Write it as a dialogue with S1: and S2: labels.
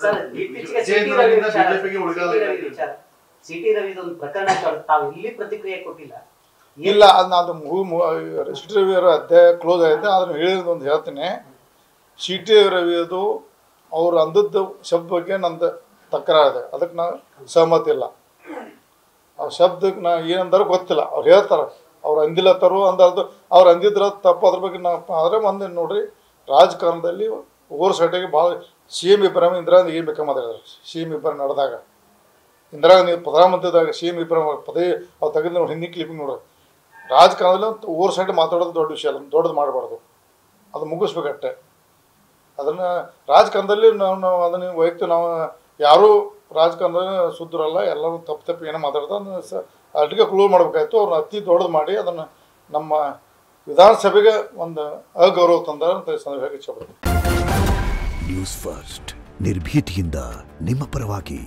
S1: Sir ಇತ್ತೀಚೆಗೆ city Ravi ವಿಚಾರ city ರವಿದು ಒಂದು ಪ್ರಕರಣ ತಾವು ಇಲ್ಲಿ ಪ್ರತಿಕ್ರಿಯೆ ಕೊಟ್ಟಿಲ್ಲ.
S2: ಇಲ್ಲ ಅದು ಸಿಟಿ ರವಿ ಅವರ ಅಧ್ಯಾಯ ಕ್ಲೋಸ್ ಆಗಿದೆ. ಅದನ್ನು ಹೇಳಿರೋದು ಒಂದು ಹೇಳ್ತೀನಿ. ಸಿಟಿ ರವಿಯದು ಅವ್ರು ಅಂದದ್ದು ಶಬ್ದ ಬಗ್ಗೆ ನಂದು ತಕರಾರಿದೆ, ಅದಕ್ಕೆ ನಾ ಸಹಮತಿ ಇಲ್ಲ. ಆ ಶಬ್ದಕ್ಕೆ ನಾ ಏನಂದಾರು ಗೊತ್ತಿಲ್ಲ. ಅವ್ರು ಹೇಳ್ತಾರೆ ಅವ್ರು ಅಂದಿಲ್ಲತ್ತಾರು ಅಂದದ್ದು, ಅವ್ರು ಅಂದಿದ್ರ ತಪ್ಪು. ಅದ್ರ ಬಗ್ಗೆ ನಾ ಆದರೆ ಒಂದು ನೋಡ್ರಿ, ರಾಜಕಾರಣದಲ್ಲಿ ಓವರ್ ಸೈಟಿಗೆ ಭಾಳ CM ಇಬ್ರಾಹಿಂ ಇಂದಿರಾ ಗಾಂಧಿ ಏನು ಬೇಕಾಗಿ ಮಾತಾಡಿದ್ರು. CM ಇಬ್ರಾಹಿಂ ನಡೆದಾಗ ಇಂದಿರಾ ಗಾಂಧಿ ಪ್ರಧಾನಮಂತ್ರಿದಾಗ CM ಇಬ್ರಾಹಿಂ ಪದವಿ ಅವ್ರು ತೆಗೆದು ನೋಡಿ, ಹಿಂದಿ ಕ್ಲಿಪಿಂಗ್ ನೋಡ್ರಿ. ರಾಜಕಾರಣದಲ್ಲಿ ಓವರ್ ಸೈಡ್ ಮಾತಾಡೋದು ದೊಡ್ಡ ವಿಷಯ ಅಲ್ಲ, ದೊಡ್ಡದು ಮಾಡಬಾರ್ದು, ಅದು ಮುಗಿಸ್ಬೇಕಷ್ಟೆ. ಅದನ್ನು ರಾಜಕಾರಣದಲ್ಲಿ ನಾವು ಅದನ್ನು ವೈಯಕ್ತಿಕ ನಾವು ಯಾರೂ ರಾಜಕಾರಣದಲ್ಲಿ ಸುದ್ರಲ್ಲ, ಎಲ್ಲರೂ ತಪ್ಪು ಏನೋ ಮಾತಾಡ್ತಾರೆ. ಅದನ್ನು ಅಲ್ಲಿಗೆ ಕ್ಲೋಸ್ ಮಾಡಬೇಕಾಯ್ತು. ಅವ್ರನ್ನ ಅತಿ ದೊಡ್ಡದು ಮಾಡಿ ಅದನ್ನು ನಮ್ಮ ವಿಧಾನಸಭೆಗೆ ಒಂದು ಅಗೌರವ ತಂದಾರ ಅಂತ ಸಂದರ್ಭ ಇಚ್ಛೆ ಪಡ್ತೀನಿ.
S3: ನ್ಯೂಸ್ ಫಸ್ಟ್ ನಿರ್ಭೀತಿಯಿಂದ ನಿಮ್ಮ ಪರವಾಗಿ.